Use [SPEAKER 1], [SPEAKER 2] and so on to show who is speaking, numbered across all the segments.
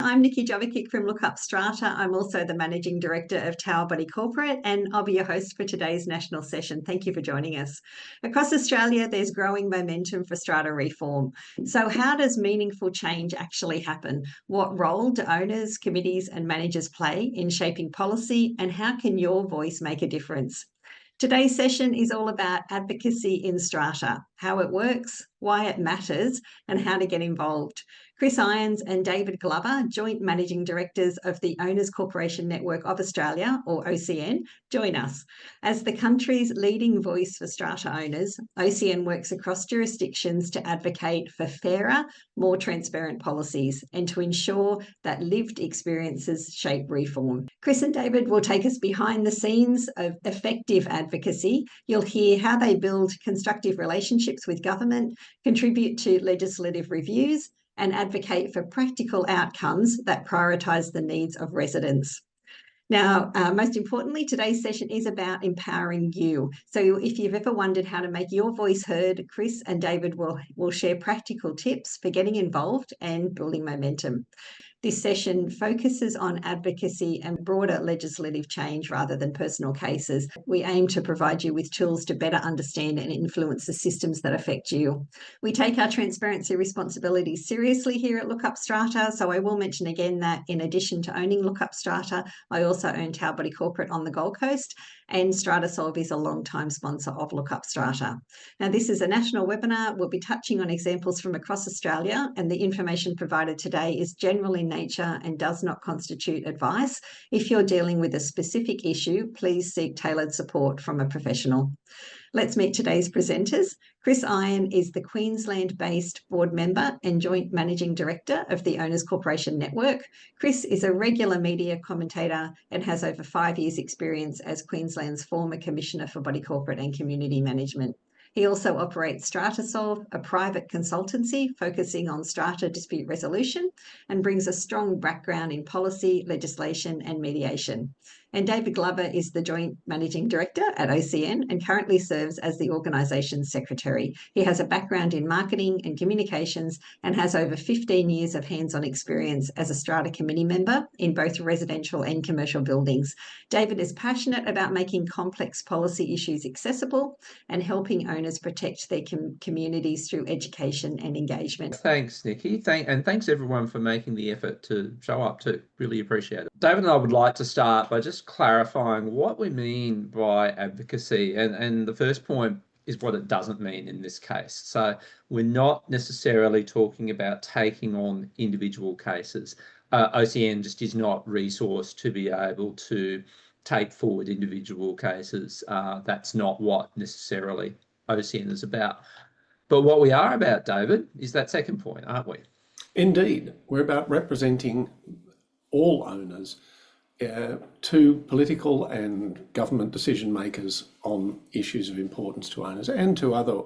[SPEAKER 1] I'm Nikki Jovicic from LookUpStrata. I'm also the Managing Director of Tower Body Corporate, and I'll be your host for today's national session. Thank you for joining us. Across Australia, there's growing momentum for strata reform. So how does meaningful change actually happen? What role do owners, committees and managers play in shaping policy, and how can your voice make a difference? Today's session is all about advocacy in strata, how it works, why it matters, and how to get involved. Chris Irons and David Glover, Joint Managing Directors of the Owners Corporation Network of Australia, or OCN, join us. As the country's leading voice for strata owners, OCN works across jurisdictions to advocate for fairer, more transparent policies and to ensure that lived experiences shape reform. Chris and David will take us behind the scenes of effective advocacy. You'll hear how they build constructive relationships with government, contribute to legislative reviews, and advocate for practical outcomes that prioritise the needs of residents. Now, most importantly, today's session is about empowering you. So if you've ever wondered how to make your voice heard, Chris and David will share practical tips for getting involved and building momentum. This session focuses on advocacy and broader legislative change rather than personal cases. We aim to provide you with tools to better understand and influence the systems that affect you. We take our transparency responsibilities seriously here at LookUpStrata, so I will mention again that in addition to owning LookUpStrata, I also own Tower Body Corporate on the Gold Coast, and StrataSolve is a long-time sponsor of LookUpStrata. Now, this is a national webinar. We'll be touching on examples from across Australia, and the information provided today is general in nature and does not constitute advice. If you're dealing with a specific issue, please seek tailored support from a professional. Let's meet today's presenters. Chris Irons is the Queensland-based board member and joint managing director of the Owners Corporation Network. Chris is a regular media commentator and has over 5 years' experience as Queensland's former Commissioner for Body Corporate and Community Management. He also operates StrataSolve, a private consultancy focusing on strata dispute resolution, and brings a strong background in policy, legislation and mediation. And David Glover is the Joint Managing Director at OCN and currently serves as the organisation's secretary. He has a background in marketing and communications and has over 15 years of hands-on experience as a strata committee member in both residential and commercial buildings. David is passionate about making complex policy issues accessible and helping owners protect their communities through education and engagement.
[SPEAKER 2] Thanks, Nikki. Thanks everyone for making the effort to show up too. Really appreciate it. David and I would like to start by just clarifying what we mean by advocacy. And the first point is what it doesn't mean in this case. So we're not necessarily talking about taking on individual cases. OCN just is not resourced to be able to take forward individual cases. That's not what necessarily OCN is about. But what we are about, David, is that second point, aren't we?
[SPEAKER 3] Indeed. We're about representing all owners to political and government decision makers on issues of importance to owners and to other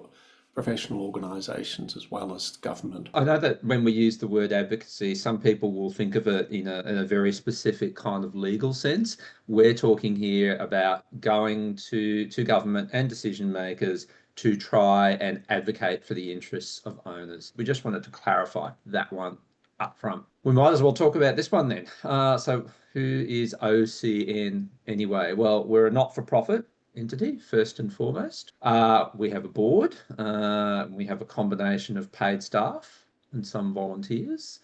[SPEAKER 3] professional organisations as well as government.
[SPEAKER 2] I know that when we use the word advocacy, some people will think of it in a very specific kind of legal sense. We're talking here about going to government and decision makers to try and advocate for the interests of owners. We just wanted to clarify that one up front. We might as well talk about this one then. So who is OCN anyway? Well, we're a not-for-profit entity, first and foremost. We have a board. We have a combination of paid staff and some volunteers.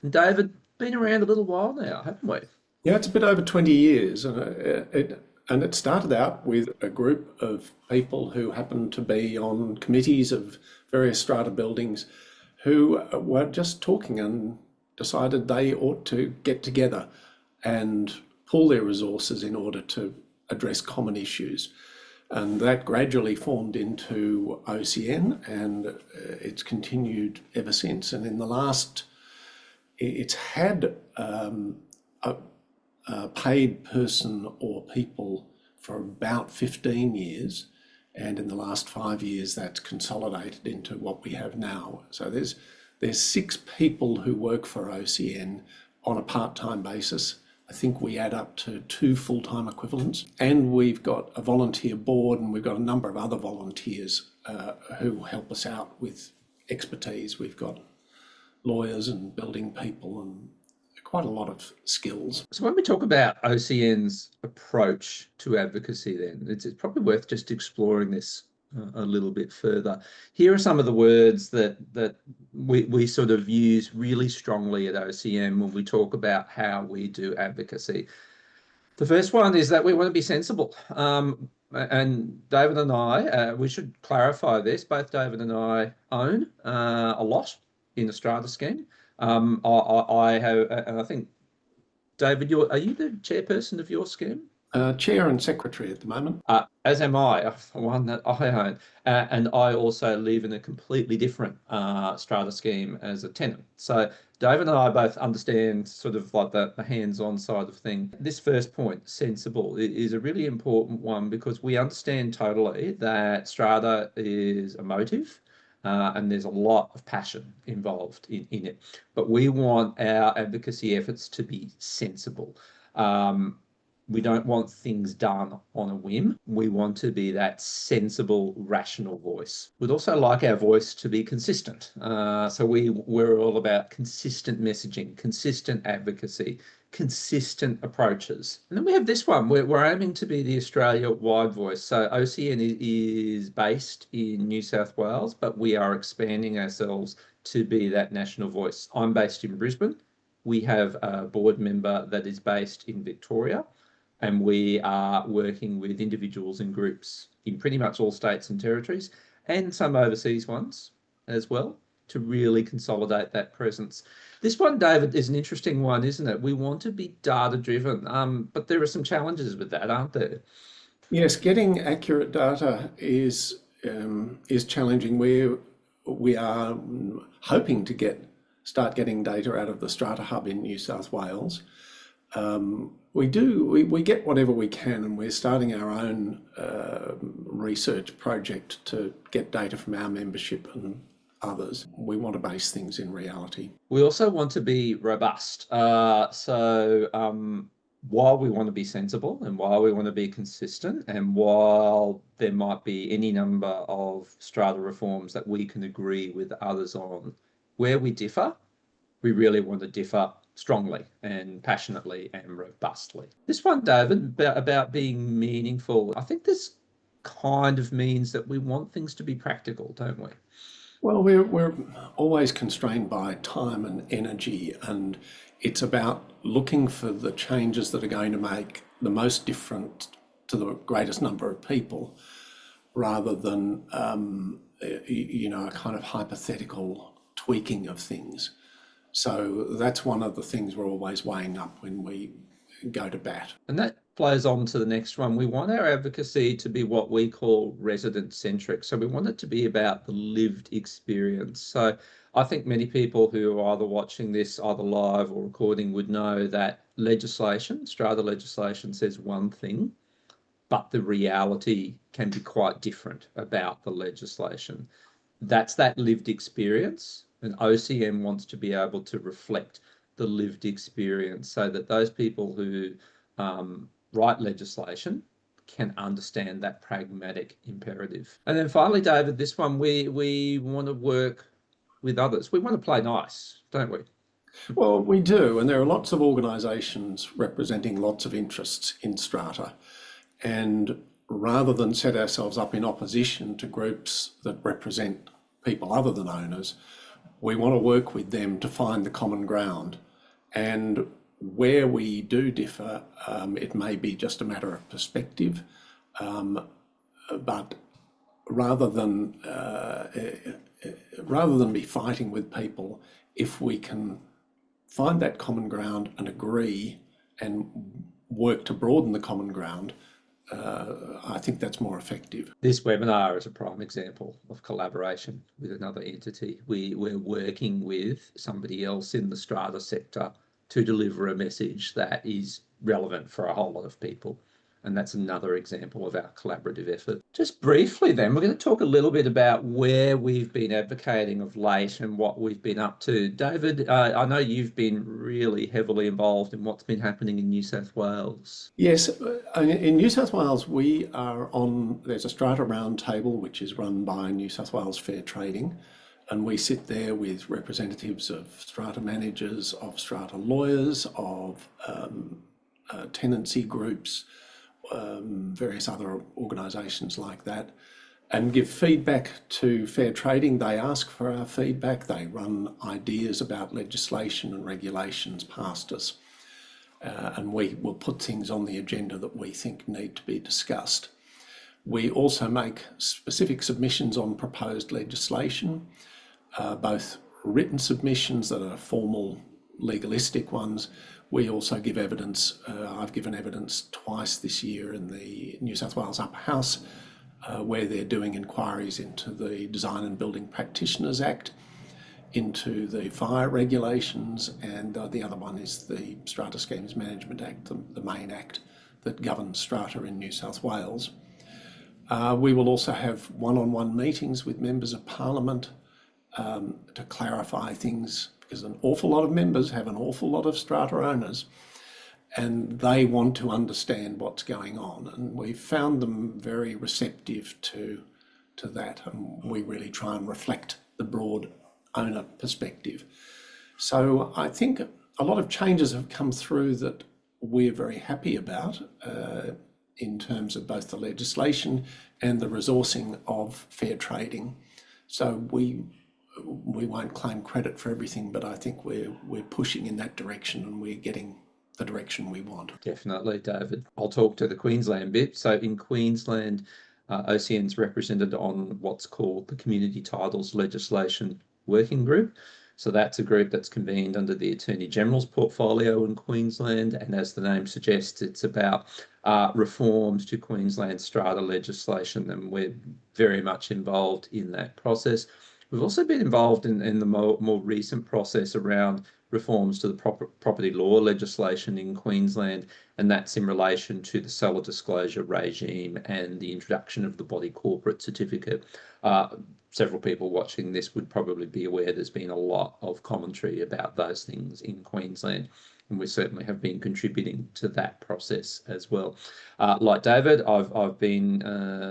[SPEAKER 2] And David, been around a little while now, haven't we?
[SPEAKER 3] Yeah, it's a bit over 20 years. And it started out with a group of people who happened to be on committees of various strata buildings who were just talking and decided they ought to get together and pool their resources in order to address common issues. And that gradually formed into OCN, and it's continued ever since. And in the last, it's had a paid person or people for about 15 years, and in the last 5 years that's consolidated into what we have now. So there's 6 people who work for OCN on a part-time basis. I think we add up to 2 full-time equivalents, and we've got a volunteer board, and we've got a number of other volunteers who help us out with expertise. We've got lawyers and building people and quite a lot of skills.
[SPEAKER 2] So when we talk about OCN's approach to advocacy, then it's probably worth just exploring this a little bit further. Here are some of the words that we sort of use really strongly at OCN when we talk about how we do advocacy. The first one is that we want to be sensible. And David and I, we should clarify this, both David and I own a lot in the strata scheme. I have, and I think, David, are you the chairperson of your scheme?
[SPEAKER 3] Chair and secretary at the moment.
[SPEAKER 2] As am I, the one that I own. And I also live in a completely different strata scheme as a tenant. So David and I both understand sort of like the hands-on side of thing. This first point, sensible, is a really important one because we understand totally that strata is emotive. And there's a lot of passion involved in it. But we want our advocacy efforts to be sensible. We don't want things done on a whim. We want to be that sensible, rational voice. We'd also like our voice to be consistent. So we're all about consistent messaging, consistent advocacy, consistent approaches. And then we have this one. We're aiming to be the Australia-wide voice. So OCN is based in New South Wales, but we are expanding ourselves to be that national voice. I'm based in Brisbane. We have a board member that is based in Victoria. And we are working with individuals and groups in pretty much all states and territories and some overseas ones as well to really consolidate that presence. This one, David, is an interesting one, isn't it? We want to be data-driven, but there are some challenges with that, aren't there?
[SPEAKER 3] Yes, getting accurate data is challenging. We are hoping to start getting data out of the Strata Hub in New South Wales. We get whatever we can, and we're starting our own research project to get data from our membership and others. We want to base things in reality.
[SPEAKER 2] We also want to be robust. While we want to be sensible and while we want to be consistent and while there might be any number of strata reforms that we can agree with others on, where we differ, we really want to differ strongly and passionately and robustly. This one, David, about being meaningful, I think this kind of means that we want things to be practical, don't we?
[SPEAKER 3] Well, we're always constrained by time and energy, and it's about looking for the changes that are going to make the most difference to the greatest number of people, rather than a kind of hypothetical tweaking of things. So that's one of the things we're always weighing up when we go to bat.
[SPEAKER 2] And that flows on to the next one. We want our advocacy to be what we call resident-centric. So we want it to be about the lived experience. So I think many people who are either watching this either live or recording would know that legislation, strata legislation, says one thing, but the reality can be quite different about the legislation. That's that lived experience. And OCN wants to be able to reflect the lived experience so that those people who write legislation can understand that pragmatic imperative. And then finally, David, this one, we want to work with others. We want to play nice, don't we?
[SPEAKER 3] Well, we do. And there are lots of organisations representing lots of interests in strata. And rather than set ourselves up in opposition to groups that represent people other than owners, we want to work with them to find the common ground. And where we do differ, it may be just a matter of perspective, but rather than be fighting with people, if we can find that common ground and agree and work to broaden the common ground, I think that's more effective.
[SPEAKER 2] This webinar is a prime example of collaboration with another entity. We're working with somebody else in the strata sector to deliver a message that is relevant for a whole lot of people. And that's another example of our collaborative effort. Just briefly then, we're going to talk a little bit about where we've been advocating of late and what we've been up to. David, I know you've been really heavily involved in what's been happening in New South Wales.
[SPEAKER 3] Yes, in New South Wales, there's a strata roundtable which is run by New South Wales Fair Trading, And we sit there with representatives of strata managers, of strata lawyers, of tenancy groups, various other organisations like that, and give feedback to fair trading. They ask for our feedback. They run ideas about legislation and regulations past us. And we will put things on the agenda that we think need to be discussed. We also make specific submissions on proposed legislation, both written submissions that are formal, legalistic ones. We also give evidence. I've given evidence twice this year in the New South Wales Upper House, where they're doing inquiries into the Design and Building Practitioners Act, into the fire regulations, and the other one is the Strata Schemes Management Act, the main act that governs strata in New South Wales. We will also have one-on-one meetings with members of Parliament to clarify things, because an awful lot of members have an awful lot of strata owners, and they want to understand what's going on. And we've found them very receptive to that, and we really try and reflect the broad owner perspective. So I think a lot of changes have come through that we're very happy about in terms of both the legislation and the resourcing of fair trading. So we won't claim credit for everything, but I think we're pushing in that direction, and we're getting the direction we want.
[SPEAKER 2] Definitely, David. I'll talk to the Queensland bit. So in Queensland, OCN's represented on what's called the Community Titles Legislation Working Group. So that's a group that's convened under the Attorney General's portfolio in Queensland, and as the name suggests, it's about reforms to Queensland strata legislation, and we're very much involved in that process. We've also been involved in the more recent process around reforms to the property law legislation in Queensland, and that's in relation to the seller disclosure regime and the introduction of the body corporate certificate. Several people watching this would probably be aware there's been a lot of commentary about those things in Queensland, and we certainly have been contributing to that process as well. Like David, I've been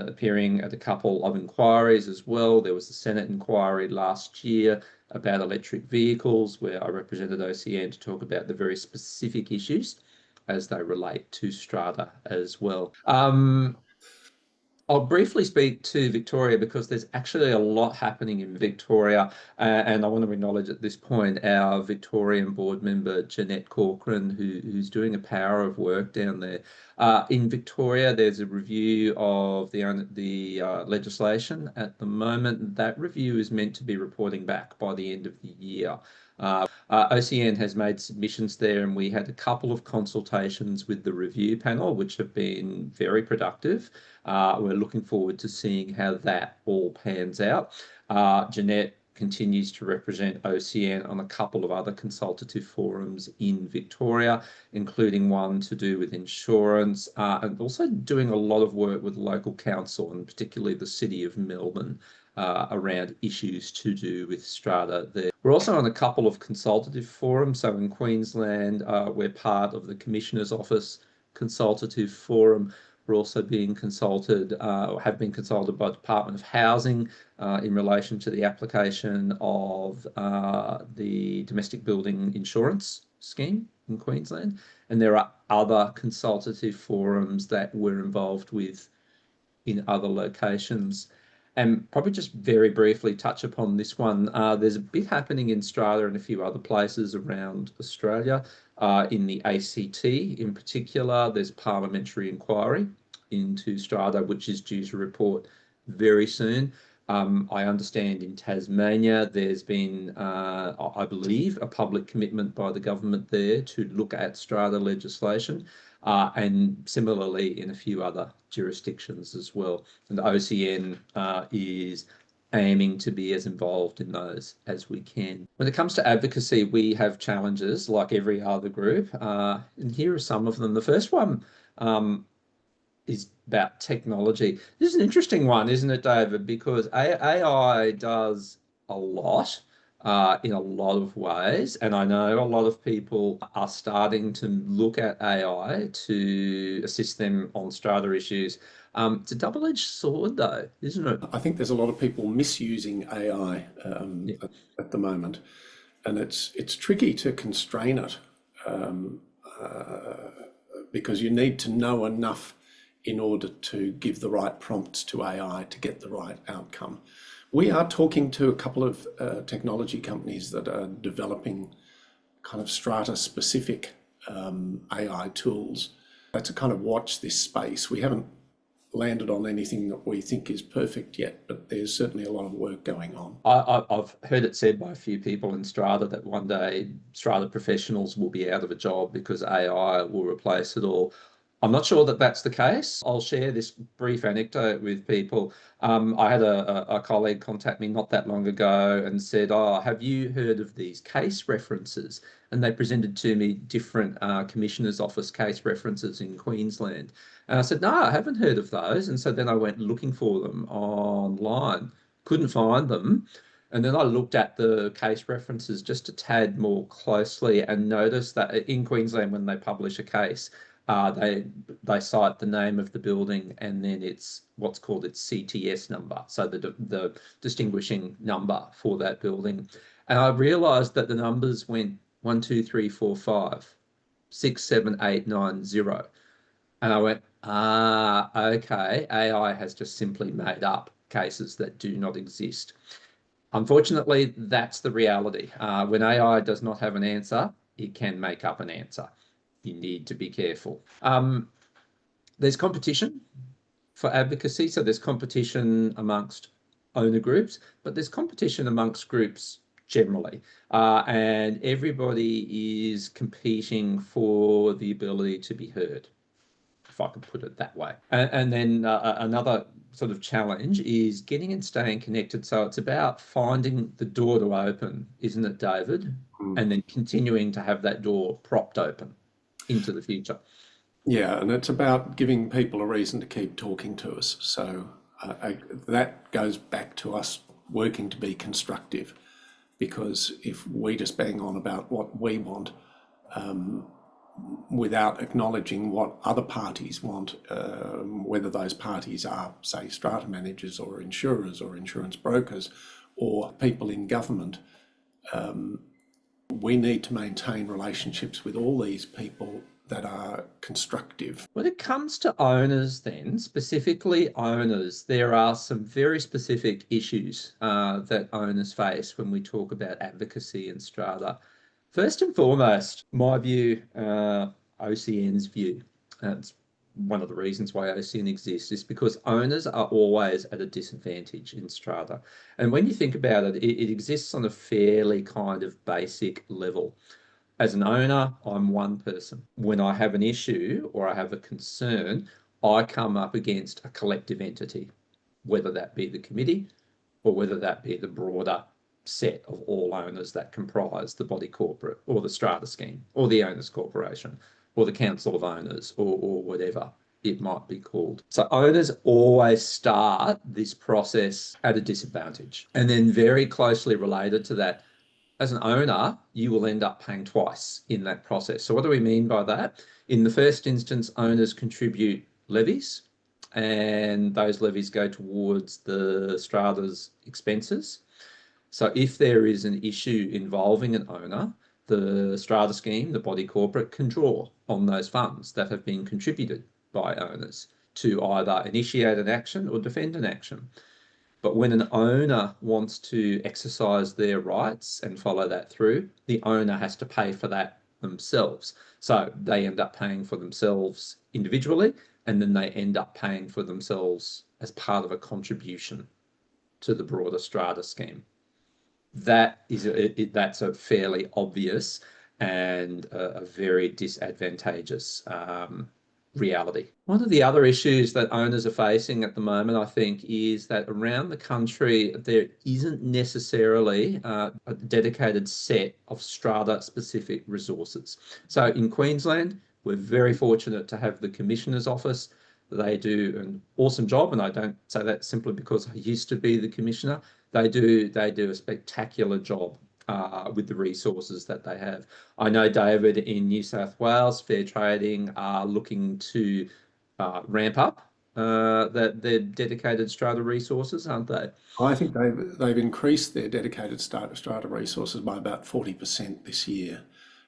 [SPEAKER 2] appearing at a couple of inquiries as well. There was the Senate inquiry last year about electric vehicles, where I represented OCN to talk about the very specific issues as they relate to strata as well. I'll briefly speak to Victoria because there's actually a lot happening in Victoria, and I want to acknowledge at this point our Victorian board member Jeanette Corcoran, who's doing a power of work down there. In Victoria, there's a review of the legislation at the moment. That review is meant to be reporting back by the end of the year. OCN has made submissions there, and we had a couple of consultations with the review panel, which have been very productive. We're looking forward to seeing how that all pans out. Jeanette continues to represent OCN on a couple of other consultative forums in Victoria, including one to do with insurance, and also doing a lot of work with local council, and particularly the City of Melbourne, around issues to do with strata there. We're also on a couple of consultative forums. So in Queensland, we're part of the Commissioner's Office Consultative Forum. We're also being consulted, or have been consulted by the Department of Housing in relation to the application of the Domestic Building Insurance Scheme in Queensland. And there are other consultative forums that we're involved with in other locations. And probably just very briefly touch upon this one. There's a bit happening in strata and a few other places around Australia. In the ACT in particular, there's parliamentary inquiry into strata, which is due to report very soon. I understand in Tasmania, there's been, I believe, a public commitment by the government there to look at strata legislation. And similarly in a few other jurisdictions as well. And the OCN is aiming to be as involved in those as we can. When it comes to advocacy, we have challenges like every other group, and here are some of them. The first one is about technology. This is an interesting one, isn't it, David? Because AI does a lot, in a lot of ways. And I know a lot of people are starting to look at AI to assist them on strata issues. It's a double-edged sword, though, isn't it?
[SPEAKER 3] I think there's a lot of people misusing AI
[SPEAKER 2] Yeah.
[SPEAKER 3] at the moment, and it's tricky to constrain it because you need to know enough in order to give the right prompts to AI to get the right outcome. We are talking to a couple of technology companies that are developing kind of strata-specific AI tools to kind of watch this space. We haven't landed on anything that we think is perfect yet, but there's certainly a lot of work going on.
[SPEAKER 2] I've heard it said by a few people in strata that one day strata professionals will be out of a job because AI will replace it all. I'm not sure that that's the case. I'll share this brief anecdote with people. I had a colleague contact me not that long ago and said, "Oh, have you heard of these case references?" And they presented to me different Commissioner's Office case references in Queensland. And I said, "No, I haven't heard of those." And so then I went looking for them online, couldn't find them. And then I looked at the case references just a tad more closely and noticed that in Queensland, when they publish a case, they cite the name of the building and then it's what's called its CTS number, so the distinguishing number for that building. And I realised that the numbers went 1, 2, 3, 4, 5, 6, 7, 8, 9, 0. And I went, okay, AI has just simply made up cases that do not exist. Unfortunately, that's the reality. When AI does not have an answer, it can make up an answer. You need to be careful. There's competition for advocacy. So there's competition amongst owner groups, but there's competition amongst groups generally. And everybody is competing for the ability to be heard, if I could put it that way. And then another sort of challenge is getting and staying connected. So it's about finding the door to open, isn't it, David? And then continuing to have that door propped open into the future.
[SPEAKER 3] Yeah, and it's about giving people a reason to keep talking to us. So that goes back to us working to be constructive, because if we just bang on about what we want without acknowledging what other parties want, whether those parties are, say, strata managers or insurers or insurance brokers or people in government, we need to maintain relationships with all these people that are constructive.
[SPEAKER 2] When it comes to owners then, specifically owners, there are some very specific issues that owners face when we talk about advocacy and strata. First and foremost, my view, OCN's view, it's one of the reasons why OCN exists, is because owners are always at a disadvantage in strata. And when you think about it, it exists on a fairly kind of basic level. As an owner, I'm one person. When I have an issue or I have a concern, I come up against a collective entity, whether that be the committee or whether that be the broader set of all owners that comprise the body corporate or the strata scheme or the owners corporation or the council of owners or whatever it might be called. So owners always start this process at a disadvantage. And then very closely related to that, as an owner, you will end up paying twice in that process. So what do we mean by that? In the first instance, owners contribute levies, and those levies go towards the strata's expenses. So if there is an issue involving an owner, the strata scheme, the body corporate, can draw on those funds that have been contributed by owners to either initiate an action or defend an action. But when an owner wants to exercise their rights and follow that through, the owner has to pay for that themselves. So they end up paying for themselves individually, and then they end up paying for themselves as part of a contribution to the broader strata scheme. That's a fairly obvious and a very disadvantageous reality. One of the other issues that owners are facing at the moment, I think, is that around the country, there isn't necessarily a dedicated set of strata-specific resources. So in Queensland, we're very fortunate to have the Commissioner's Office. They do an awesome job, and I don't say that simply because I used to be the Commissioner. They do a spectacular job with the resources that they have. I know, David, in New South Wales, Fair Trading are looking to ramp up their dedicated strata resources, aren't they?
[SPEAKER 3] I think they've increased their dedicated strata resources by about 40% this year.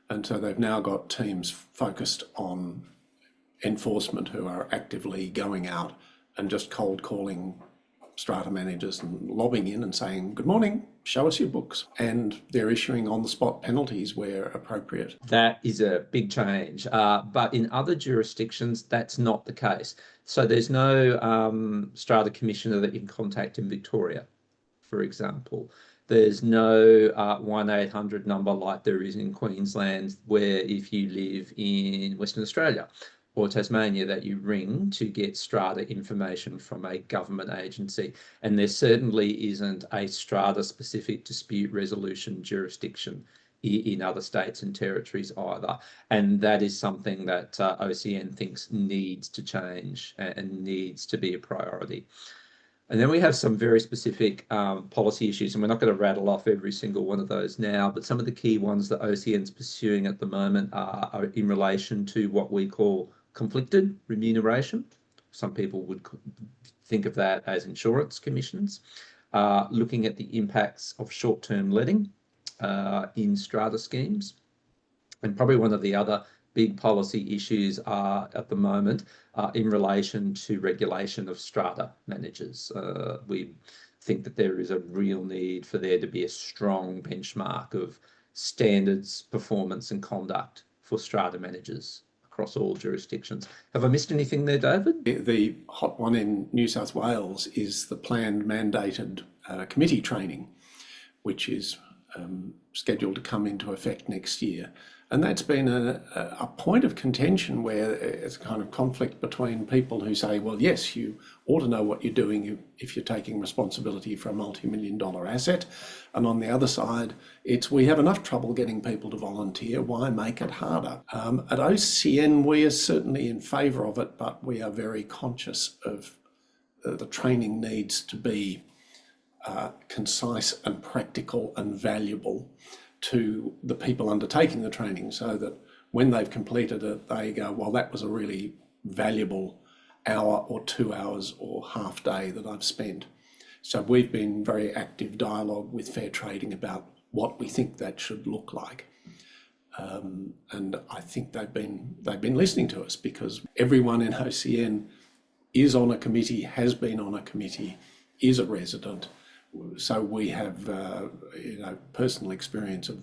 [SPEAKER 3] And so they've now got teams focused on enforcement who are actively going out and just cold calling strata managers and lobbing in and saying, good morning, show us your books. And they're issuing on-the-spot penalties where appropriate.
[SPEAKER 2] That is a big change. But in other jurisdictions, that's not the case. So there's no strata commissioner that you can contact in Victoria, for example. There's no 1-800 number like there is in Queensland, where if you live in Western Australia or Tasmania, that you ring to get strata information from a government agency. And there certainly isn't a strata-specific dispute resolution jurisdiction in other states and territories either. And that is something that OCN thinks needs to change and needs to be a priority. And then we have some very specific policy issues, and we're not going to rattle off every single one of those now, but some of the key ones that OCN's pursuing at the moment are in relation to what we call conflicted remuneration. Some people would think of that as insurance commissions. Looking at the impacts of short-term letting in strata schemes. And probably one of the other big policy issues are at the moment in relation to regulation of strata managers. We think that there is a real need for there to be a strong benchmark of standards, performance and conduct for strata managers across all jurisdictions. Have I missed anything there, David?
[SPEAKER 3] The hot one in New South Wales is the planned mandated committee training, which is scheduled to come into effect next year. And that's been a point of contention where it's a kind of conflict between people who say, well, yes, you ought to know what you're doing if you're taking responsibility for a multi-million-dollar asset. And on the other side, it's we have enough trouble getting people to volunteer. Why make it harder? At OCN, we are certainly in favour of it, but we are very conscious of the training needs to be concise and practical and valuable to the people undertaking the training, so that when they've completed it, they go, well, that was a really valuable hour or 2 hours or half day that I've spent. So we've been very active dialogue with Fair Trading about what we think that should look like. And I think they've been listening to us, because everyone in OCN is on a committee, has been on a committee, is a resident. So we have personal experience of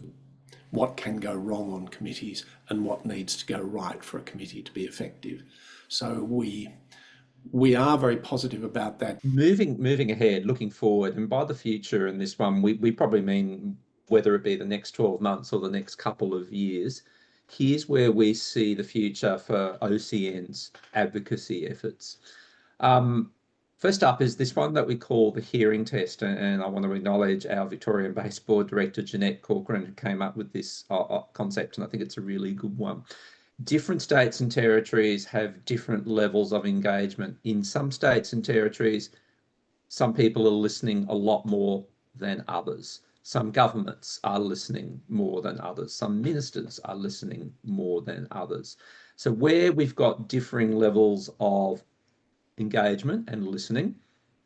[SPEAKER 3] what can go wrong on committees and what needs to go right for a committee to be effective. So we are very positive about that.
[SPEAKER 2] Moving ahead, looking forward, and by the future in this one, we probably mean whether it be the next 12 months or the next couple of years. Here's where we see the future for OCN's advocacy efforts. First up is this one that we call the hearing test, and I want to acknowledge our Victorian-based board director, Jeanette Corcoran, who came up with this concept, and I think it's a really good one. Different states and territories have different levels of engagement. In some states and territories, some people are listening a lot more than others. Some governments are listening more than others. Some ministers are listening more than others. So where we've got differing levels of engagement and listening,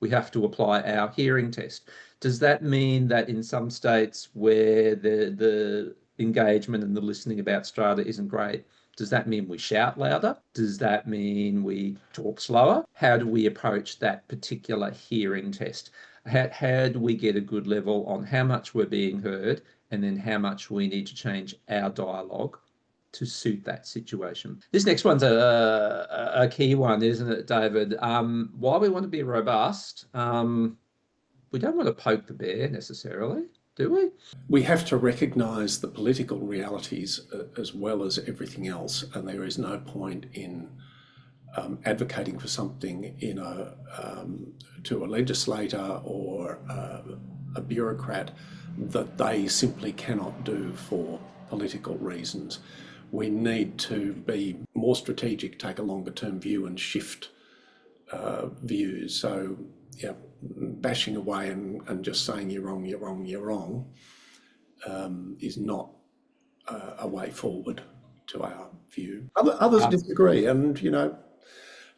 [SPEAKER 2] we have to apply our hearing test. Does that mean that in some states where the engagement and the listening about strata isn't great, does that mean we shout louder? Does that mean we talk slower? How do we approach that particular hearing test? How do we get a good level on how much we're being heard, and then how much we need to change our dialogue to suit that situation? This next one's a key one, isn't it, David? While we want to be robust, we don't want to poke the bear necessarily, do we?
[SPEAKER 3] We have to recognise the political realities as well as everything else, and there is no point in advocating for something to a legislator or a bureaucrat that they simply cannot do for political reasons. We need to be more strategic, take a longer term view and shift views. So, yeah, bashing away and just saying you're wrong, is not a way forward to our view. Others disagree, and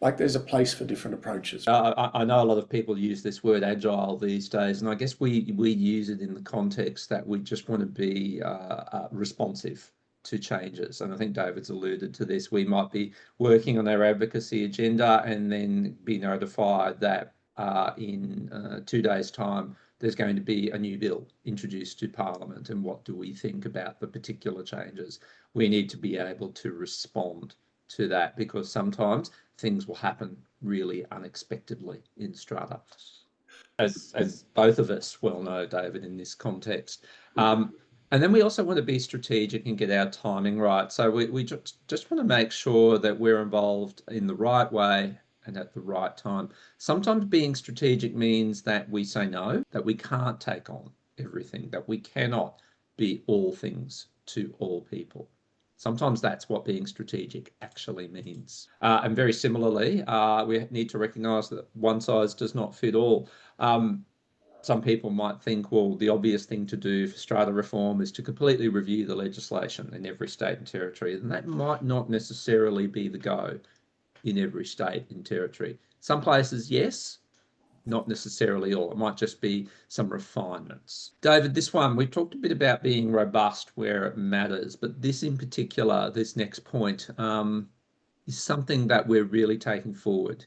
[SPEAKER 3] like there's a place for different approaches.
[SPEAKER 2] I know a lot of people use this word agile these days, and I guess we use it in the context that we just want to be responsive to changes. And I think David's alluded to this. We might be working on our advocacy agenda and then be notified that in 2 days' time, there's going to be a new bill introduced to Parliament. And what do we think about the particular changes? We need to be able to respond to that, because sometimes things will happen really unexpectedly in strata, as both of us well know, David, in this context. And then we also want to be strategic and get our timing right. So we just want to make sure that we're involved in the right way and at the right time. Sometimes being strategic means that we say no, that we can't take on everything, that we cannot be all things to all people. Sometimes that's what being strategic actually means. And very similarly, we need to recognise that one size does not fit all. Some people might think, well, the obvious thing to do for strata reform is to completely review the legislation in every state and territory. And that might not necessarily be the go in every state and territory. Some places, yes, not necessarily all. It might just be some refinements. David, this one, we talked a bit about being robust where it matters, but this in particular, this next point, is something that we're really taking forward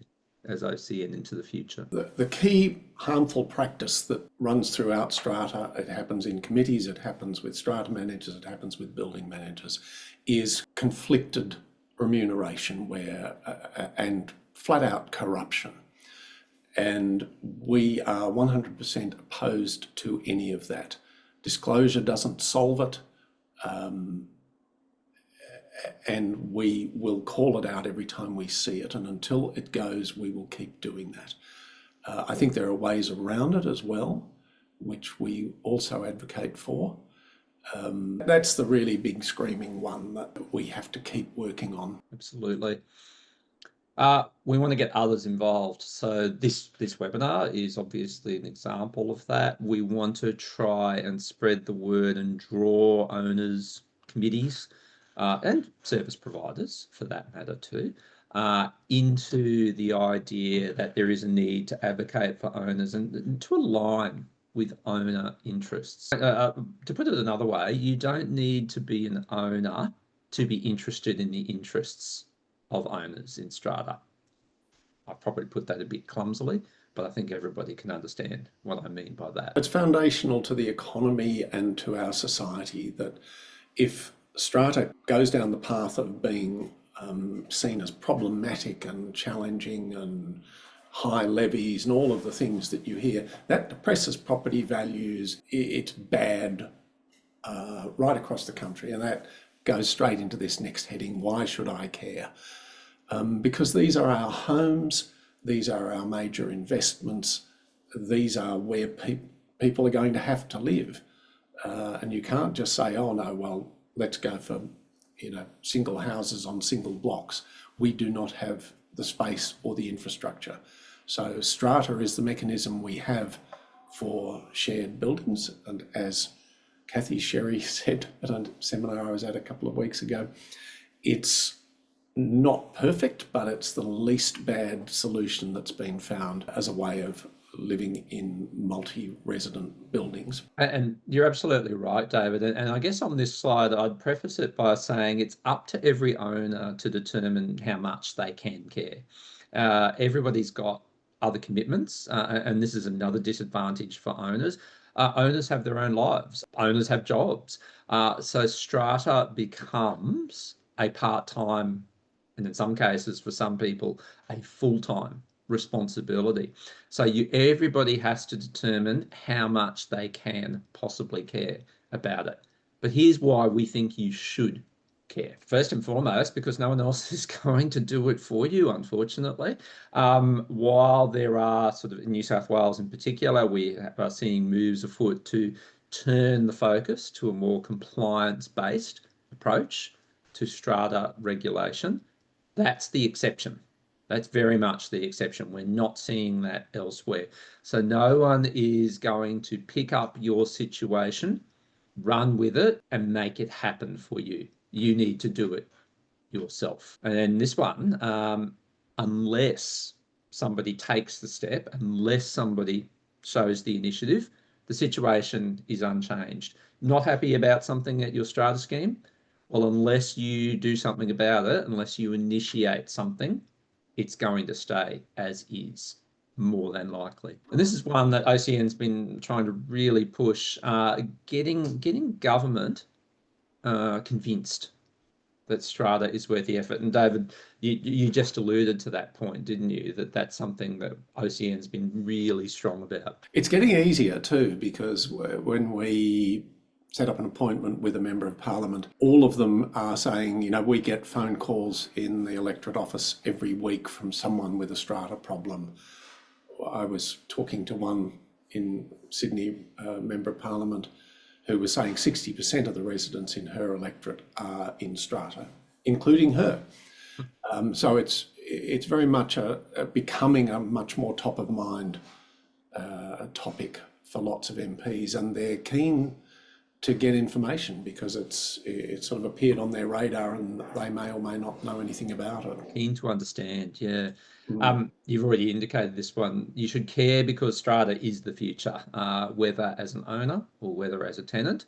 [SPEAKER 2] as OCN into the future.
[SPEAKER 3] The key harmful practice that runs throughout strata, it happens in committees, it happens with strata managers, it happens with building managers, is conflicted remuneration and flat out corruption. And we are 100% opposed to any of that. Disclosure doesn't solve it, and we will call it out every time we see it, and until it goes, we will keep doing that. I think there are ways around it as well, which we also advocate for. That's the really big screaming one that we have to keep working on.
[SPEAKER 2] Absolutely. We want to get others involved. So this webinar is obviously an example of that. We want to try and spread the word and draw owners, committees, and service providers, for that matter too, into the idea that there is a need to advocate for owners and to align with owner interests. To put it another way, you don't need to be an owner to be interested in the interests of owners in strata. I probably put that a bit clumsily, but I think everybody can understand what I mean by that.
[SPEAKER 3] It's foundational to the economy and to our society that if strata goes down the path of being seen as problematic and challenging and high levies and all of the things that you hear, that depresses property values. It's bad right across the country, and that goes straight into this next heading, why should I care? Because these are our homes, these are our major investments, these are where people are going to have to live. And you can't just say, oh no, well, let's go for single houses on single blocks. We do not have the space or the infrastructure. So strata is the mechanism we have for shared buildings. And as Kathy Sherry said at a seminar I was at a couple of weeks ago, it's not perfect, but it's the least bad solution that's been found as a way of living in multi-resident buildings.
[SPEAKER 2] And you're absolutely right, David. And I guess on this slide, I'd preface it by saying it's up to every owner to determine how much they can care. Everybody's got other commitments, and this is another disadvantage for owners. Owners have their own lives. Owners have jobs. So strata becomes a part-time, and in some cases, for some people, a full-time responsibility. So everybody has to determine how much they can possibly care about it. But here's why we think you should care. First and foremost, because no one else is going to do it for you, unfortunately. While there are sort of in New South Wales in particular, we are seeing moves afoot to turn the focus to a more compliance-based approach to strata regulation. That's the exception. That's very much the exception. We're not seeing that elsewhere. So no one is going to pick up your situation run with it and make it happen for you. You need to do it yourself. And then this one, unless somebody takes the step, unless somebody shows the initiative, the situation is unchanged. Not happy about something at your strata scheme? Well, unless you do something about it, unless you initiate something, it's going to stay as is, more than likely. And this is one that OCN's been trying to really push, getting government convinced that strata is worth the effort. And David, you just alluded to that point, didn't you? That's something that OCN's been really strong about.
[SPEAKER 3] It's getting easier too, because when we set up an appointment with a member of parliament, all of them are saying, you know, we get phone calls in the electorate office every week from someone with a strata problem. I was talking to one in Sydney, member of parliament, who was saying 60% of the residents in her electorate are in strata, including her. So it's very much becoming a much more top of mind topic for lots of MPs, and they're keen to get information because it's sort of appeared on their radar and they may or may not know anything about it.
[SPEAKER 2] Keen to understand, yeah. You've already indicated this one. You should care because strata is the future, whether as an owner or whether as a tenant.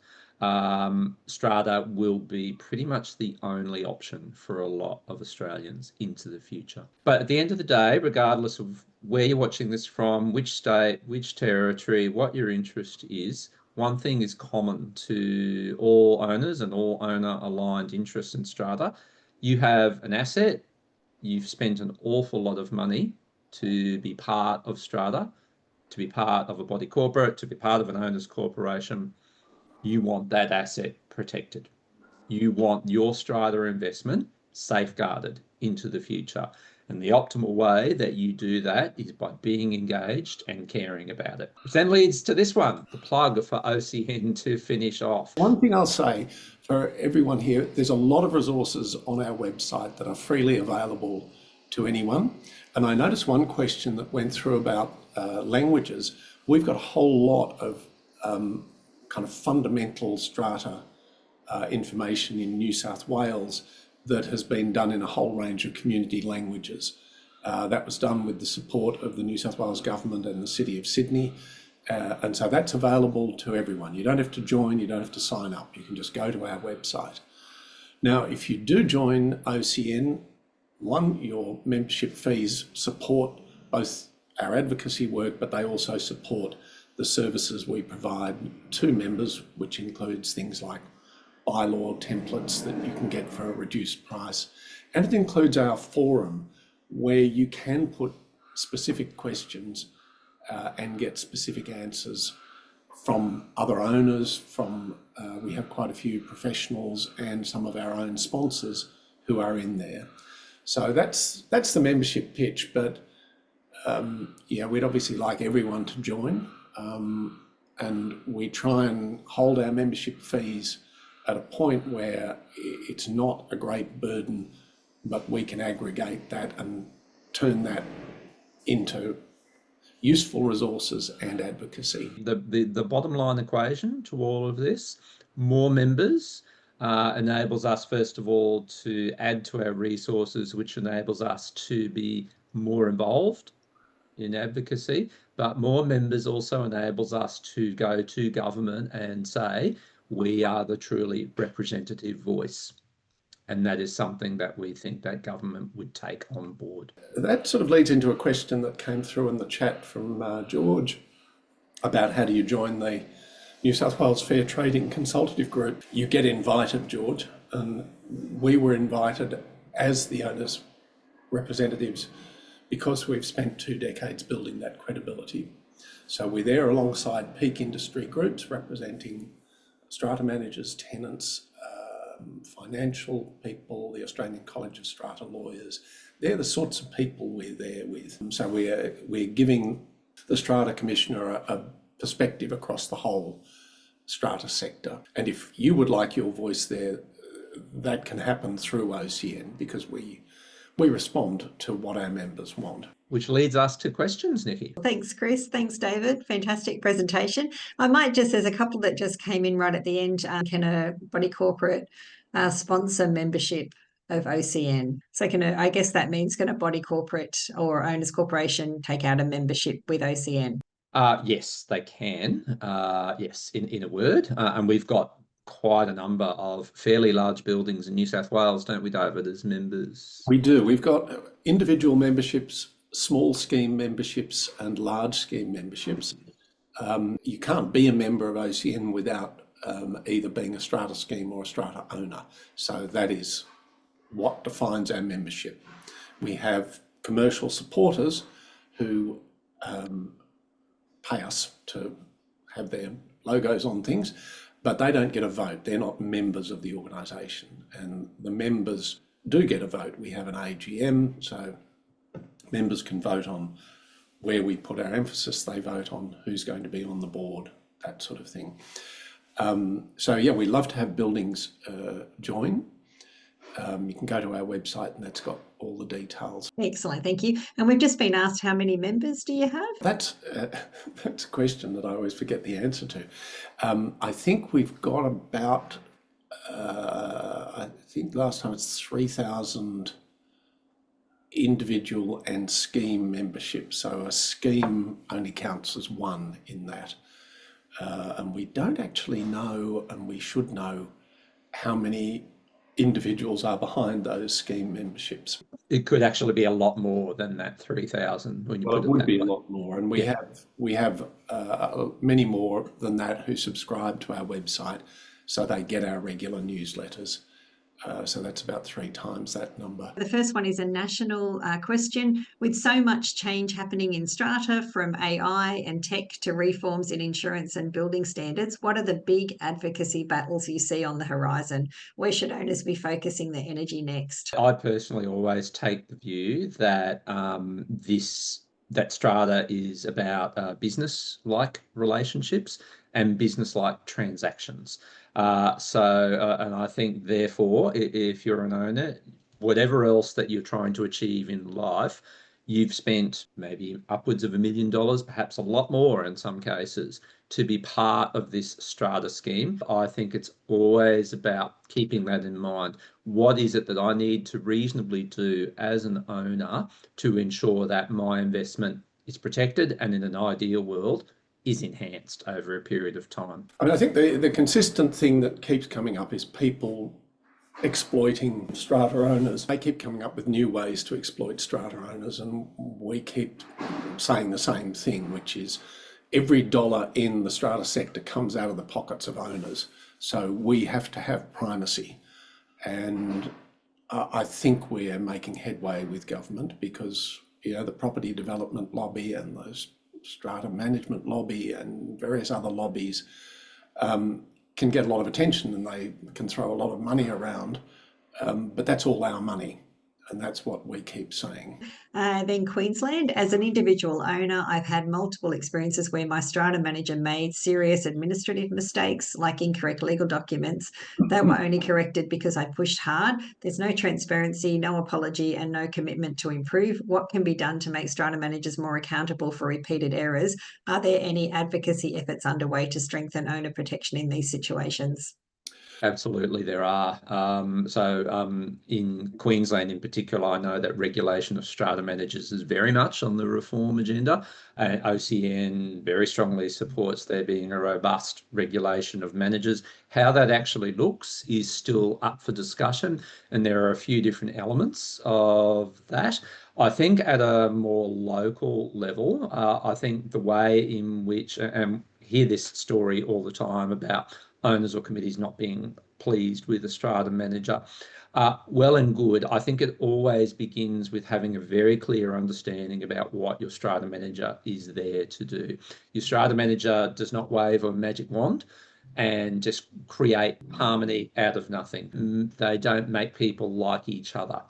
[SPEAKER 2] Strata will be pretty much the only option for a lot of Australians into the future. But at the end of the day, regardless of where you're watching this from, which state, which territory, what your interest is, one thing is common to all owners and all owner-aligned interests in strata. You have an asset, you've spent an awful lot of money to be part of strata, to be part of a body corporate, to be part of an owner's corporation. You want that asset protected. You want your strata investment safeguarded into the future. And the optimal way that you do that is by being engaged and caring about it. Which then leads to this one, the plug for OCN to finish off.
[SPEAKER 3] One thing I'll say for everyone here, there's a lot of resources on our website that are freely available to anyone. And I noticed one question that went through about languages. We've got a whole lot of kind of fundamental strata information in New South Wales that has been done in a whole range of community languages. That was done with the support of the New South Wales government and the City of Sydney. And so that's available to everyone. You don't have to join, you don't have to sign up. You can just go to our website. Now, if you do join OCN, one, your membership fees support both our advocacy work, but they also support the services we provide to members, which includes things like bylaw templates that you can get for a reduced price. And it includes our forum where you can put specific questions and get specific answers from other owners, from we have quite a few professionals and some of our own sponsors who are in there. So that's the membership pitch, but yeah, we'd obviously like everyone to join, and we try and hold our membership fees at a point where it's not a great burden, but we can aggregate that and turn that into useful resources and advocacy.
[SPEAKER 2] The bottom line equation to all of this, more members enables us, first of all, to add to our resources, which enables us to be more involved in advocacy, but more members also enables us to go to government and say, we are the truly representative voice. And that is something that we think that government would take on board.
[SPEAKER 3] That sort of leads into a question that came through in the chat from George about how do you join the New South Wales Fair Trading Consultative Group. You get invited, George, and we were invited as the owners' representatives because we've spent 2 decades building that credibility. So we're there alongside peak industry groups representing strata managers, tenants, financial people, the Australian College of Strata Lawyers. They're the sorts of people we're there with. So we're giving the Strata Commissioner a perspective across the whole strata sector. And if you would like your voice there, that can happen through OCN because we respond to what our members want.
[SPEAKER 2] which leads us to questions, Nikki.
[SPEAKER 1] Thanks, Chris. Thanks, David. Fantastic presentation. I might just, there's a couple that just came in right at the end. Can a body corporate sponsor membership of OCN? So I guess that means, can a body corporate or owners corporation take out a membership with OCN?
[SPEAKER 2] Yes, they can. Yes, in a word. And we've got quite a number of fairly large buildings in New South Wales, don't we, David, as members?
[SPEAKER 3] We do. We've got individual memberships, small scheme memberships, and large scheme memberships. You can't be a member of OCN without either being a strata scheme or a strata owner. So that is what defines our membership. We have commercial supporters who pay us to have their logos on things, but they don't get a vote. They're not members of the organisation, and the members do get a vote. We have an AGM, so members can vote on where we put our emphasis. They vote on who's going to be on the board, that sort of thing. So yeah, we love to have buildings join. You can go to our website and that's got all the details.
[SPEAKER 1] Excellent, thank you. And we've just been asked, how many members do you have?
[SPEAKER 3] That's a question that I always forget the answer to. I think we've got about, I think last time it's 3,000 individual and scheme memberships. So a scheme only counts as one in that. And we don't actually know, and we should know, how many individuals are behind those scheme memberships.
[SPEAKER 2] It could actually be a lot more than that 3,000 when you put it that way.
[SPEAKER 3] It would be a lot more, and we have many more than that who subscribe to our website, so they get our regular newsletters. So that's about 3 times that number.
[SPEAKER 1] The first one is a national question. With so much change happening in strata, from AI and tech to reforms in insurance and building standards, what are the big advocacy battles you see on the horizon? Where should owners be focusing their energy next?
[SPEAKER 2] I personally always take the view that that strata is about business-like relationships and business-like transactions. And I think, therefore, if you're an owner, whatever else that you're trying to achieve in life, you've spent maybe upwards of $1 million, perhaps a lot more in some cases, to be part of this strata scheme. I think it's always about keeping that in mind. What is it that I need to reasonably do as an owner to ensure that my investment is protected and, in an ideal world, is enhanced over a period of time?
[SPEAKER 3] I mean, I think the consistent thing that keeps coming up is people exploiting strata owners. They keep coming up with new ways to exploit strata owners, and we keep saying the same thing, which is every dollar in the strata sector comes out of the pockets of owners. So we have to have primacy. And I think we're making headway with government because, you know, the property development lobby and those strata management lobby and various other lobbies can get a lot of attention, and they can throw a lot of money around, but that's all our money, and that's what we keep saying.
[SPEAKER 1] Then Queensland, as an individual owner, I've had multiple experiences where my strata manager made serious administrative mistakes, like incorrect legal documents. They were only corrected because I pushed hard. There's no transparency, no apology, and no commitment to improve. What can be done to make strata managers more accountable for repeated errors? Are there any advocacy efforts underway to strengthen owner protection in these situations?
[SPEAKER 2] Absolutely, there are. In Queensland in particular, I know that regulation of strata managers is very much on the reform agenda. OCN very strongly supports there being a robust regulation of managers. How that actually looks is still up for discussion, and there are a few different elements of that. I think at a more local level, I think the way in which, and hear this story all the time about owners or committees not being pleased with a strata manager. Well and good. I think it always begins with having a very clear understanding about what your strata manager is there to do. Your strata manager does not wave a magic wand and just create harmony out of nothing. They don't make people like each other.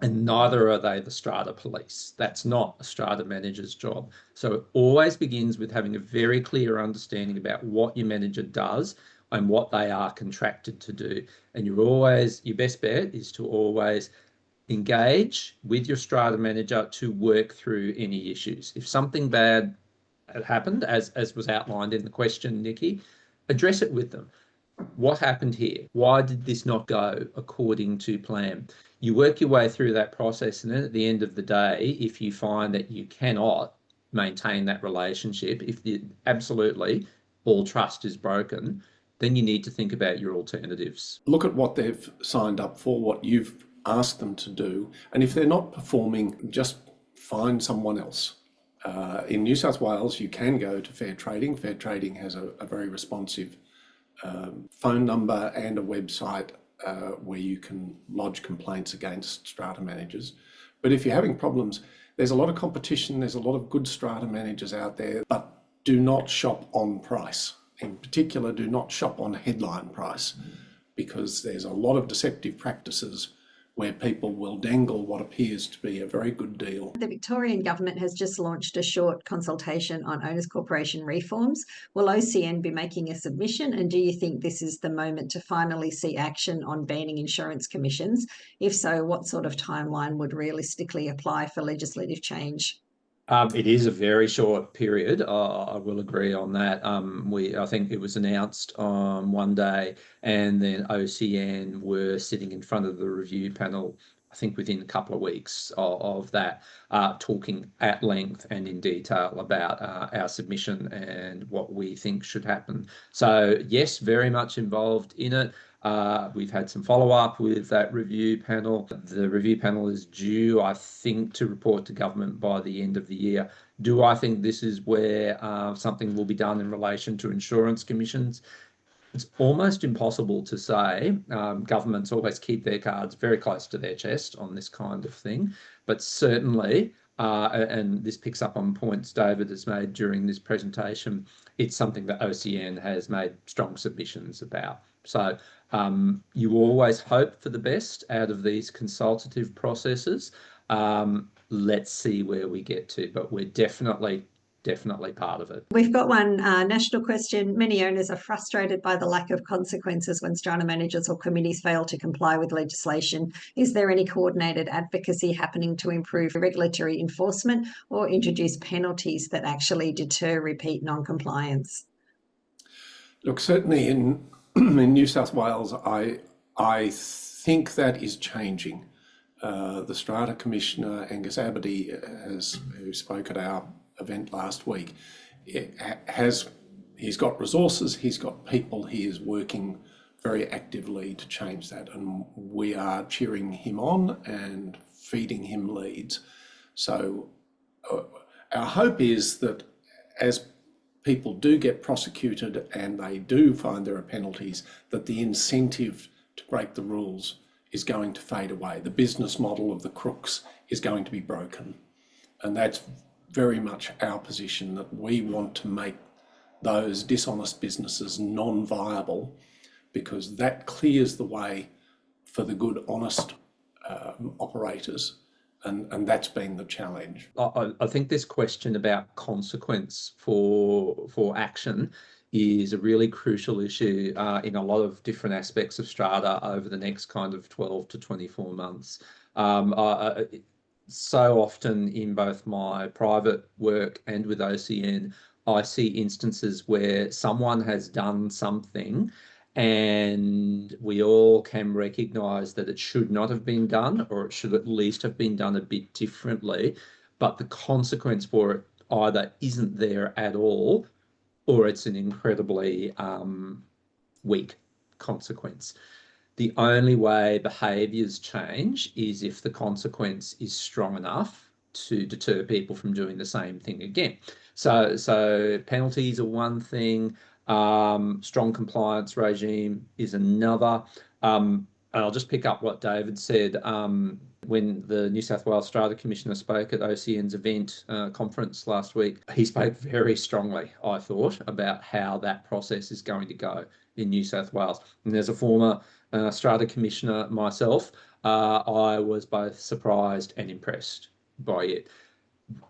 [SPEAKER 2] And neither are they the strata police. That's not a strata manager's job. So it always begins with having a very clear understanding about what your manager does and what they are contracted to do. And your best bet is to always engage with your strata manager to work through any issues. If something bad had happened, as was outlined in the question, Nikki, address it with them. What happened here? Why did this not go according to plan? You work your way through that process, and then at the end of the day, if you find that you cannot maintain that relationship, if absolutely all trust is broken, then you need to think about your alternatives.
[SPEAKER 3] Look at what they've signed up for, what you've asked them to do, and if they're not performing, just find someone else. In New South Wales, you can go to Fair Trading. Fair Trading has a very responsive phone number and a website where you can lodge complaints against strata managers. But if you're having problems, there's a lot of competition, there's a lot of good strata managers out there, but do not shop on price. In particular, do not shop on headline price, because there's a lot of deceptive practices where people will dangle what appears to be a very good deal.
[SPEAKER 1] The Victorian government has just launched a short consultation on owners corporation reforms. Will OCN be making a submission, and do you think this is the moment to finally see action on banning insurance commissions? If so, what sort of timeline would realistically apply for legislative change?
[SPEAKER 2] It is a very short period. I will agree on that. I think it was announced on one day, and then OCN were sitting in front of the review panel, I think within a couple of weeks of that, talking at length and in detail about our submission and what we think should happen. So yes, very much involved in it. We've had some follow-up with that review panel. The review panel is due, I think, to report to government by the end of the year. Do I think this is where something will be done in relation to insurance commissions? It's almost impossible to say. Governments always keep their cards very close to their chest on this kind of thing, but certainly, and this picks up on points David has made during this presentation, it's something that OCN has made strong submissions about. So you always hope for the best out of these consultative processes. Let's see where we get to, but we're definitely part of it.
[SPEAKER 1] We've got one national question. Many owners are frustrated by the lack of consequences when strata managers or committees fail to comply with legislation. Is there any coordinated advocacy happening to improve regulatory enforcement or introduce penalties that actually deter repeat non-compliance?
[SPEAKER 3] Look, certainly in New South Wales, I think that is changing. The Strata Commissioner, Angus Aberdeen, who spoke at our event last week, he's got resources, he's got people, he is working very actively to change that, and we are cheering him on and feeding him leads. So our hope is that as people do get prosecuted and they do find there are penalties, that the incentive to break the rules is going to fade away. The business model of the crooks is going to be broken. And that's very much our position, that we want to make those dishonest businesses non-viable, because that clears the way for the good, honest operators. And that's been the challenge.
[SPEAKER 2] I think this question about consequence for action is a really crucial issue in a lot of different aspects of strata over the next kind of 12 to 24 months. So often in both my private work and with OCN, I see instances where someone has done something and we all can recognise that it should not have been done, or it should at least have been done a bit differently, but the consequence for it either isn't there at all, or it's an incredibly weak consequence. The only way behaviours change is if the consequence is strong enough to deter people from doing the same thing again. So penalties are one thing. Strong compliance regime is another. And I'll just pick up what David said when the New South Wales Strata Commissioner spoke at OCN's event conference last week. He spoke very strongly, I thought, about how that process is going to go in New South Wales. And as a former Strata Commissioner myself, I was both surprised and impressed by it.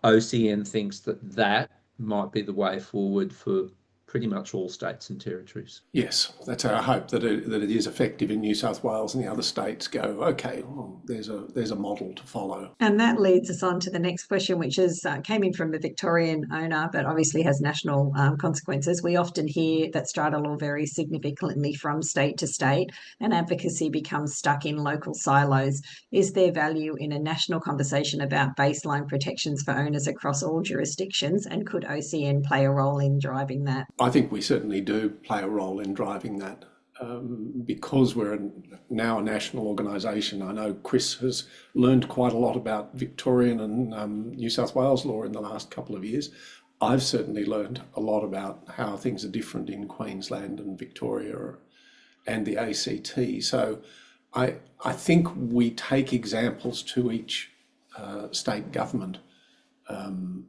[SPEAKER 2] OCN thinks that might be the way forward for pretty much all states and territories.
[SPEAKER 3] Yes, that's our hope, that it is effective in New South Wales and the other states go, okay, well, there's a model to follow.
[SPEAKER 1] And that leads us on to the next question, which is came in from a Victorian owner, but obviously has national consequences. We often hear that strata law varies significantly from state to state, and advocacy becomes stuck in local silos. Is there value in a national conversation about baseline protections for owners across all jurisdictions, and could OCN play a role in driving that?
[SPEAKER 3] I think we certainly do play a role in driving that. Because we're now a national organisation, I know Chris has learned quite a lot about Victorian and New South Wales law in the last couple of years. I've certainly learned a lot about how things are different in Queensland and Victoria and the ACT. So I think we take examples to each state government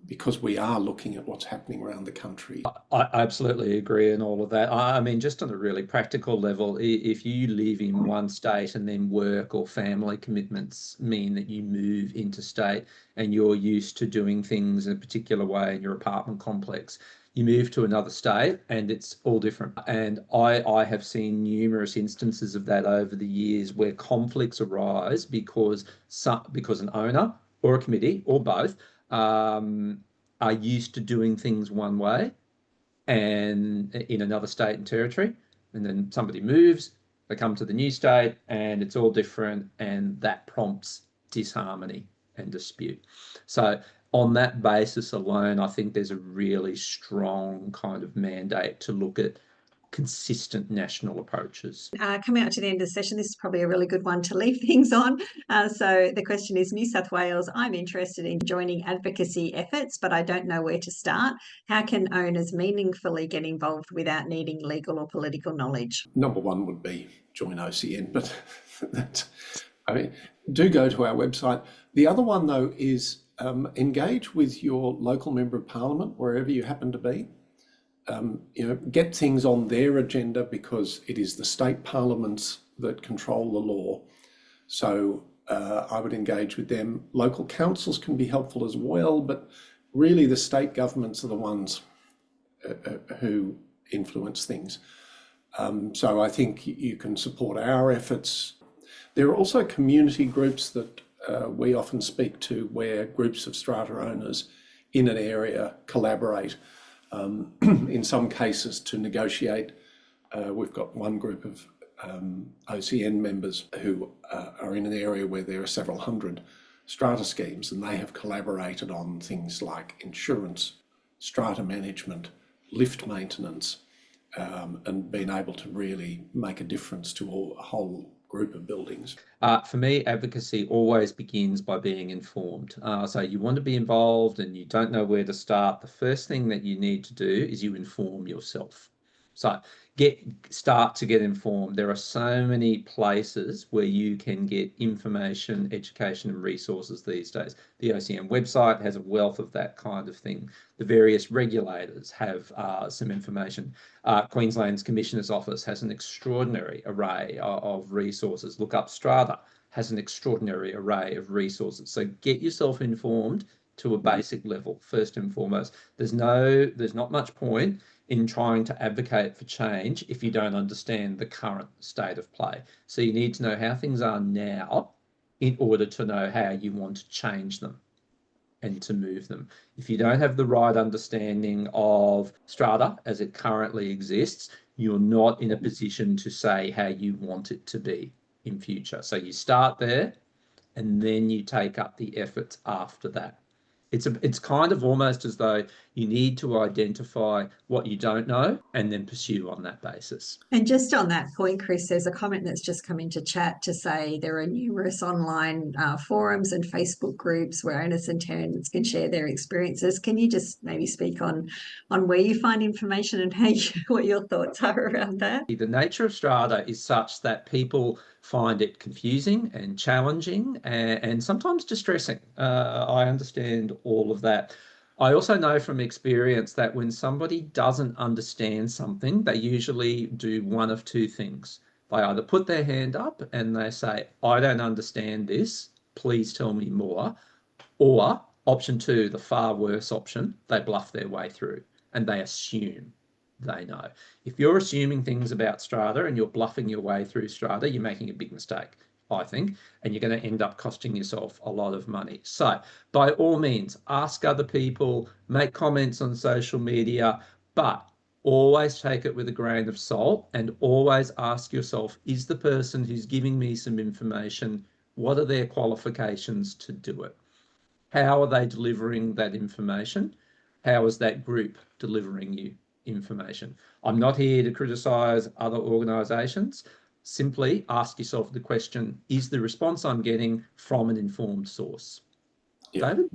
[SPEAKER 3] because we are looking at what's happening around the country.
[SPEAKER 2] I absolutely agree in all of that. I mean, just on a really practical level, if you live in one state and then work or family commitments mean that you move interstate and you're used to doing things in a particular way in your apartment complex, you move to another state and it's all different. And I have seen numerous instances of that over the years where conflicts arise because an owner or a committee or both are used to doing things one way and in another state and territory, and then somebody moves, they come to the new state and it's all different, and that prompts disharmony and dispute. So on that basis alone, I think there's a really strong kind of mandate to look at consistent national approaches.
[SPEAKER 1] Coming up to the end of the session, this is probably a really good one to leave things on. So the question is, New South Wales, I'm interested in joining advocacy efforts, but I don't know where to start. How can owners meaningfully get involved without needing legal or political knowledge?
[SPEAKER 3] Number one would be join OCN, but do go to our website. The other one, though, is engage with your local member of parliament, wherever you happen to be. Get things on their agenda, because it is the state parliaments that control the law. So I would engage with them. Local councils can be helpful as well, but really the state governments are the ones who influence things. So I think you can support our efforts. There are also community groups that we often speak to, where groups of strata owners in an area collaborate. In some cases to negotiate. We've got one group of OCN members who are in an area where there are several hundred strata schemes, and they have collaborated on things like insurance, strata management, lift maintenance, and been able to really make a difference to a whole group of buildings.
[SPEAKER 2] For me, advocacy always begins by being informed. So you want to be involved and you don't know where to start. The first thing that you need to do is you inform yourself. So start to get informed. There are so many places where you can get information, education and resources these days. The OCN website has a wealth of that kind of thing. The various regulators have some information. Queensland's Commissioner's Office has an extraordinary array of resources. LookUpStrata has an extraordinary array of resources. So get yourself informed to a basic level, first and foremost. There's not much point in trying to advocate for change if you don't understand the current state of play. So you need to know how things are now in order to know how you want to change them and to move them. If you don't have the right understanding of strata as it currently exists, you're not in a position to say how you want it to be in future. So you start there and then you take up the efforts after that. It's kind of almost as though you need to identify what you don't know and then pursue on that basis.
[SPEAKER 1] And just on that point, Chris, there's a comment that's just come into chat to say there are numerous online forums and Facebook groups where owners and tenants can share their experiences. Can you just maybe speak on where you find information and what your thoughts are around that?
[SPEAKER 2] The nature of strata is such that people find it confusing and challenging and sometimes distressing. I understand all of that. I also know from experience that when somebody doesn't understand something, they usually do one of two things. They either put their hand up and they say, I don't understand this, please tell me more. Or option two, the far worse option, they bluff their way through and they assume. they know. If you're assuming things about strata and you're bluffing your way through strata, you're making a big mistake, I think, and you're going to end up costing yourself a lot of money. So by all means, ask other people, make comments on social media, but always take it with a grain of salt, and always ask yourself, is the person who's giving me some information, what are their qualifications to do it? How are they delivering that information? How is that group delivering you information? I'm not here to criticise other organisations. Simply ask yourself the question, is the response I'm getting from an informed source?
[SPEAKER 3] Yeah.
[SPEAKER 2] David?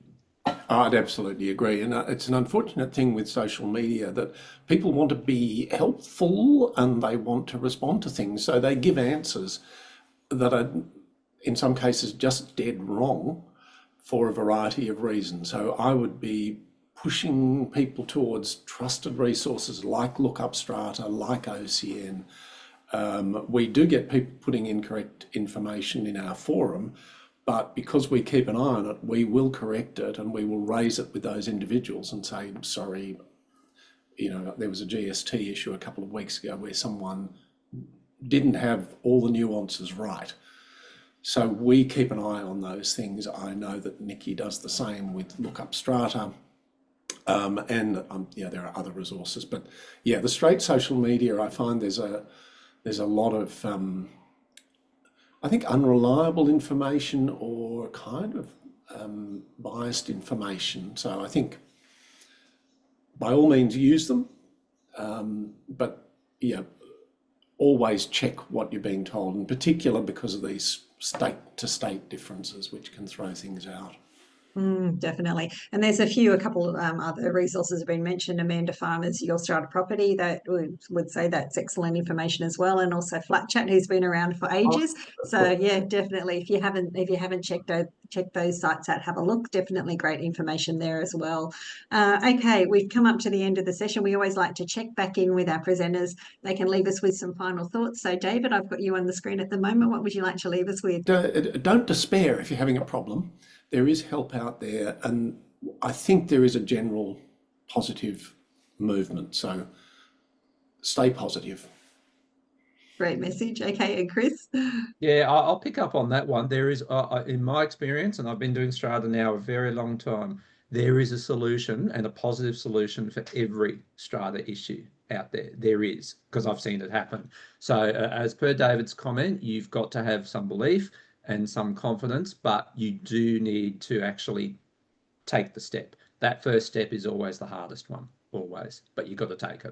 [SPEAKER 3] I'd absolutely agree. And it's an unfortunate thing with social media that people want to be helpful and they want to respond to things. So they give answers that are, in some cases, just dead wrong for a variety of reasons. So I would be pushing people towards trusted resources like LookUpStrata, like OCN. We do get people putting incorrect information in our forum, but because we keep an eye on it, we will correct it and we will raise it with those individuals and say, sorry, there was a GST issue a couple of weeks ago where someone didn't have all the nuances right. So we keep an eye on those things. I know that Nikki does the same with LookUpStrata. There are other resources, but yeah, the straight social media, I find there's a lot of I think unreliable information or kind of biased information. So I think by all means use them, but yeah, always check what you're being told, in particular because of these state to state differences which can throw things out.
[SPEAKER 1] Definitely. And there's a couple of other resources have been mentioned. Amanda Farmer's Your Strata Property, that would say that's excellent information as well. And also Flat Chat, who's been around for ages. So yeah, definitely. If you haven't checked those sites out, have a look. Definitely great information there as well. Okay, we've come up to the end of the session. We always like to check back in with our presenters. They can leave us with some final thoughts. So David, I've got you on the screen at the moment. What would you like to leave us with?
[SPEAKER 3] Don't despair if you're having a problem. There is help out there, and I think there is a general positive movement. So stay positive.
[SPEAKER 1] Great message. Okay, and Chris?
[SPEAKER 2] Yeah, I'll pick up on that one. There is, in my experience, and I've been doing strata now a very long time, there is a solution, and a positive solution for every strata issue out there. There is, because I've seen it happen. So as per David's comment, you've got to have some belief and some confidence, but you do need to actually take the step. That first step is always the hardest one, always, but you've got to take it.